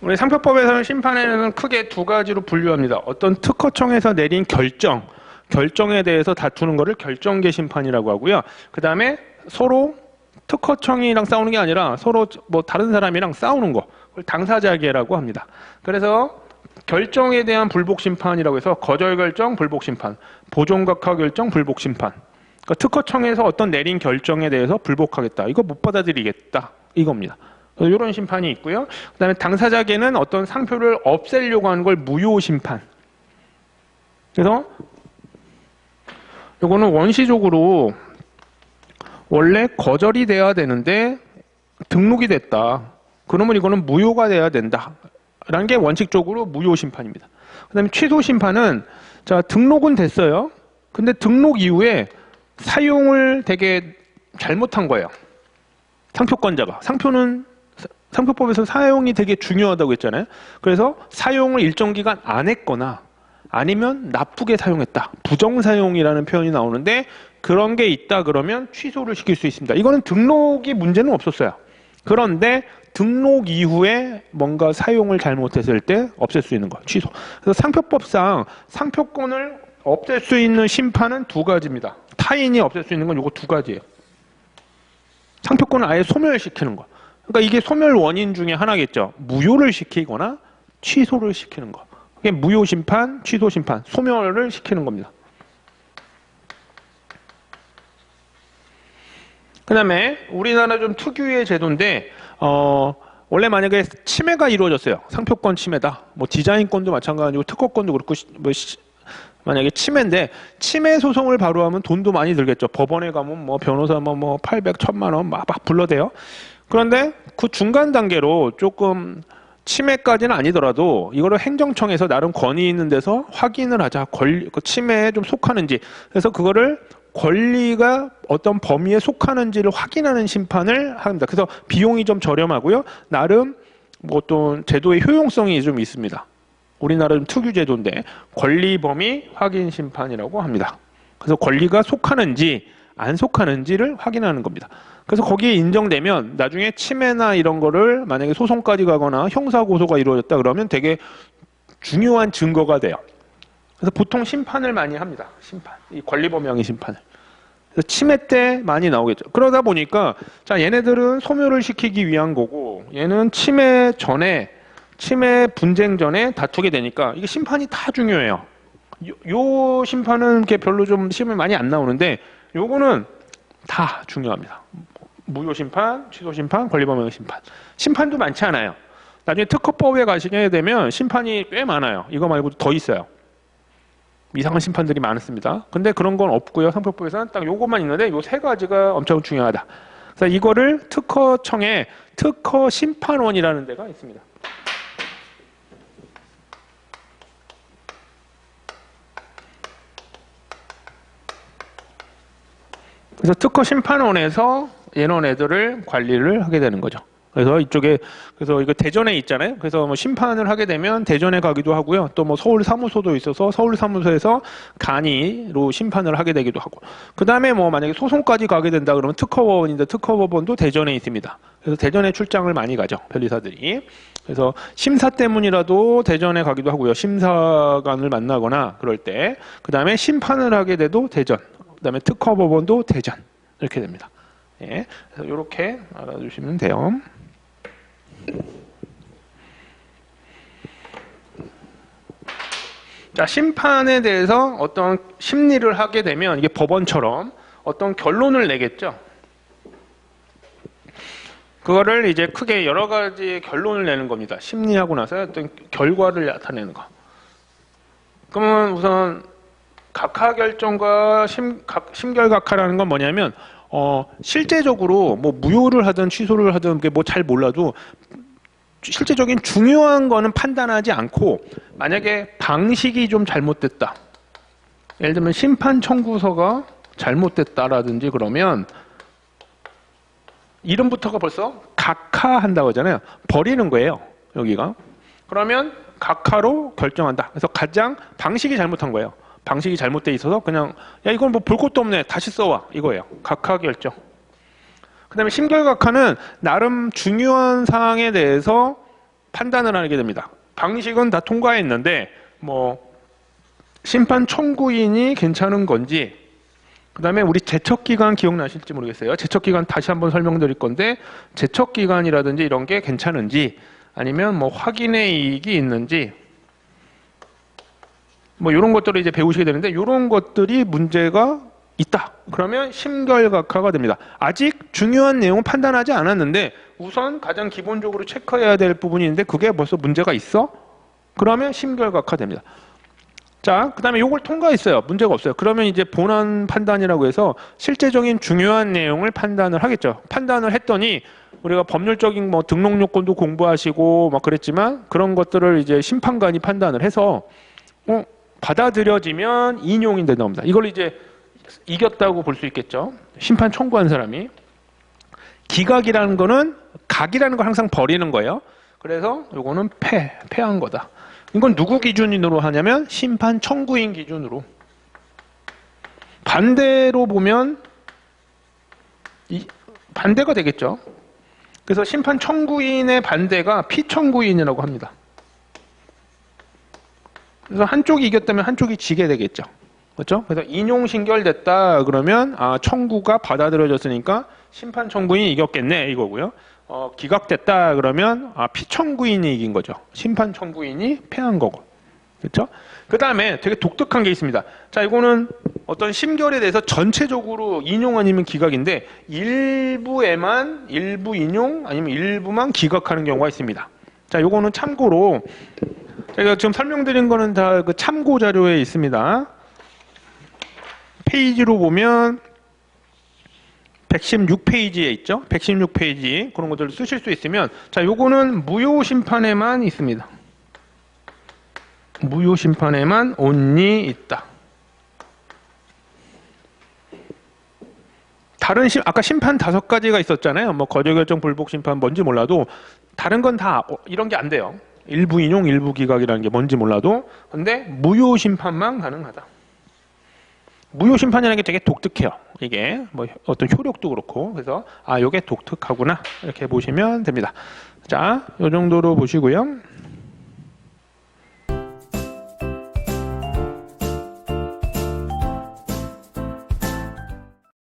우리 상표법에서는 심판에는 크게 두 가지로 분류합니다. 어떤 특허청에서 내린 결정에 대해서 다투는 것을 결정계 심판이라고 하고요. 그 다음에 서로 특허청이랑 싸우는 게 아니라 서로 뭐 다른 사람이랑 싸우는 거, 그걸 당사자계라고 합니다. 그래서 결정에 대한 불복심판이라고 해서 거절결정, 불복심판, 보존각하결정, 불복심판. 그러니까 특허청에서 어떤 내린 결정에 대해서 불복하겠다. 이거 못 받아들이겠다. 이겁니다. 이런 심판이 있고요. 그 다음에 당사자계는 어떤 상표를 없애려고 하는 걸 무효심판. 그래서 이거는 원시적으로 원래 거절이 돼야 되는데 등록이 됐다. 그러면 이거는 무효가 돼야 된다. 라는 게 원칙적으로 무효심판입니다. 그 다음에 취소심판은 자 등록은 됐어요. 근데 등록 이후에 사용을 되게 잘못한 거예요. 상표권자가. 상표법에서 사용이 되게 중요하다고 했잖아요. 그래서 사용을 일정 기간 안 했거나 아니면 나쁘게 사용했다. 부정사용이라는 표현이 나오는데 그런 게 있다 그러면 취소를 시킬 수 있습니다. 이거는 등록이 문제는 없었어요. 그런데 등록 이후에 뭔가 사용을 잘못했을 때 없앨 수 있는 거 취소. 그래서 상표법상 상표권을 없앨 수 있는 심판은 두 가지입니다. 타인이 없앨 수 있는 건 이거 두 가지예요. 상표권을 아예 소멸시키는 거. 그러니까 이게 소멸 원인 중에 하나겠죠. 무효를 시키거나 취소를 시키는 거. 그게 무효심판, 취소심판, 소멸을 시키는 겁니다. 그 다음에 우리나라 좀 특유의 제도인데 원래 만약에 침해가 이루어졌어요. 상표권 침해다. 뭐 디자인권도 마찬가지고 특허권도 그렇고 만약에 침해인데 침해 소송을 바로 하면 돈도 많이 들겠죠. 법원에 가면 뭐 변호사 뭐 800, 1000만 원 막 불러대요. 그런데 그 중간 단계로 조금 침해까지는 아니더라도 이거를 행정청에서 나름 권위 있는 데서 확인을 하자. 그 침해에 좀 속하는지. 그래서 그거를 권리가 어떤 범위에 속하는지를 확인하는 심판을 합니다. 그래서 비용이 좀 저렴하고요. 나름 뭐 어떤 제도의 효용성이 좀 있습니다. 우리나라 좀 특유 제도인데 권리 범위 확인 심판이라고 합니다. 그래서 권리가 속하는지 안 속하는지를 확인하는 겁니다. 그래서 거기에 인정되면 나중에 침해나 이런 거를 만약에 소송까지 가거나 형사 고소가 이루어졌다 그러면 되게 중요한 증거가 돼요. 그래서 보통 심판을 많이 합니다. 심판. 이 권리범용의 심판을. 그래서 침해 때 많이 나오겠죠. 그러다 보니까 자 얘네들은 소멸을 시키기 위한 거고 얘는 침해 분쟁 전에 다투게 되니까 이게 심판이 다 중요해요. 요 심판은 이렇게 별로 좀 시험에 많이 안 나오는데 요거는 다 중요합니다. 무효심판, 취소심판, 권리범용 심판. 심판도 많지 않아요. 나중에 특허법에 가시게 되면 심판이 꽤 많아요. 이거 말고도 더 있어요. 이상한 심판들이 많습니다. 근데 그런 건 없고요. 상표법에서는 딱 요것만 있는데 요 세 가지가 엄청 중요하다. 그래서 이거를 특허청에 특허심판원이라는 데가 있습니다. 그래서 특허심판원에서 얘네 애들을 관리를 하게 되는 거죠. 그래서 그래서 이거 대전에 있잖아요. 그래서 뭐 심판을 하게 되면 대전에 가기도 하고요. 또 뭐 서울 사무소도 있어서 서울 사무소에서 간이로 심판을 하게 되기도 하고. 그 다음에 뭐 만약에 소송까지 가게 된다 그러면 특허법원인데 특허법원도 대전에 있습니다. 그래서 대전에 출장을 많이 가죠. 변리사들이. 그래서 심사 때문이라도 대전에 가기도 하고요. 심사관을 만나거나 그럴 때. 그 다음에 심판을 하게 돼도 대전. 그 다음에 특허법원도 대전. 이렇게 됩니다. 예, 그래서 이렇게 알아두시면 돼요. 자, 심판에 대해서 어떤 심리를 하게 되면 이게 법원처럼 어떤 결론을 내겠죠. 그거를 이제 크게 여러 가지의 결론을 내는 겁니다. 심리하고 나서 어떤 결과를 나타내는 거. 그러면 우선 각하결정과 심결각하라는 건 뭐냐면 실제적으로 뭐 무효를 하든 취소를 하든 뭐 잘 몰라도 실제적인 중요한 거는 판단하지 않고 만약에 방식이 좀 잘못됐다. 예를 들면 심판 청구서가 잘못됐다라든지 그러면 이름부터가 벌써 각하한다고 하잖아요. 버리는 거예요. 여기가. 그러면 각하로 결정한다. 그래서 가장 방식이 잘못한 거예요. 방식이 잘못돼 있어서 그냥 야 이건 뭐 볼 것도 없네. 다시 써와. 이거예요. 각하 결정. 그 다음에 심결각하는 나름 중요한 사항에 대해서 판단을 하게 됩니다. 방식은 다 통과했는데 뭐 심판 청구인이 괜찮은 건지, 그다음에 우리 제척기간 기억나실지 모르겠어요. 제척기간 다시 한번 설명드릴 건데, 제척기간이라든지 이런 게 괜찮은지, 아니면 뭐 확인의 이익이 있는지, 뭐 이런 것들을 이제 배우시게 되는데, 이런 것들이 문제가 있다. 그러면 심결각화가 됩니다. 아직 중요한 내용은 판단하지 않았는데 우선 가장 기본적으로 체크해야 될 부분이 있는데 그게 벌써 문제가 있어? 그러면 심결각화 됩니다. 자, 그 다음에 이걸 통과했어요. 문제가 없어요. 그러면 이제 본안 판단이라고 해서 실제적인 중요한 내용을 판단을 하겠죠. 판단을 했더니 우리가 법률적인 뭐 등록 요건도 공부하시고 막 그랬지만 그런 것들을 이제 심판관이 판단을 해서 받아들여지면 인용이 된답니다. 이걸 이제 이겼다고 볼 수 있겠죠. 심판 청구한 사람이. 기각이라는 거는 각이라는 걸 항상 버리는 거예요. 그래서 요거는 패한 거다. 이건 누구 기준으로 하냐면 심판 청구인 기준으로. 반대로 보면 반대가 되겠죠. 그래서 심판 청구인의 반대가 피청구인이라고 합니다. 그래서 한쪽이 이겼다면 한쪽이 지게 되겠죠. 그렇죠? 그래서 인용 신결됐다 그러면 청구가 받아들여졌으니까 심판 청구인이 이겼겠네 이거고요. 기각됐다 그러면 피청구인이 이긴 거죠. 심판 청구인이 패한 거고. 그렇죠? 그 다음에 되게 독특한 게 있습니다. 자, 이거는 어떤 심결에 대해서 전체적으로 인용 아니면 기각인데 일부에만 일부 인용 아니면 일부만 기각하는 경우가 있습니다. 자, 이거는 참고로 제가 지금 설명드린 거는 다 그 참고 자료에 있습니다. 페이지로 보면 116페이지에 있죠. 116페이지 그런 것들을 쓰실 수 있으면, 자, 요거는 무효 심판에만 있습니다. 무효 심판에만 only 있다. 다른 아까 심판 5가지가 있었잖아요. 뭐 거절결정, 불복 심판 뭔지 몰라도 다른 건 다 이런 게 안 돼요. 일부 인용, 일부 기각이라는 게 뭔지 몰라도. 근데 무효 심판만 가능하다. 무효 심판이라는 게 되게 독특해요. 이게 뭐 어떤 효력도 그렇고. 그래서 요게 독특하구나 이렇게 보시면 됩니다. 자, 요 정도로 보시고요.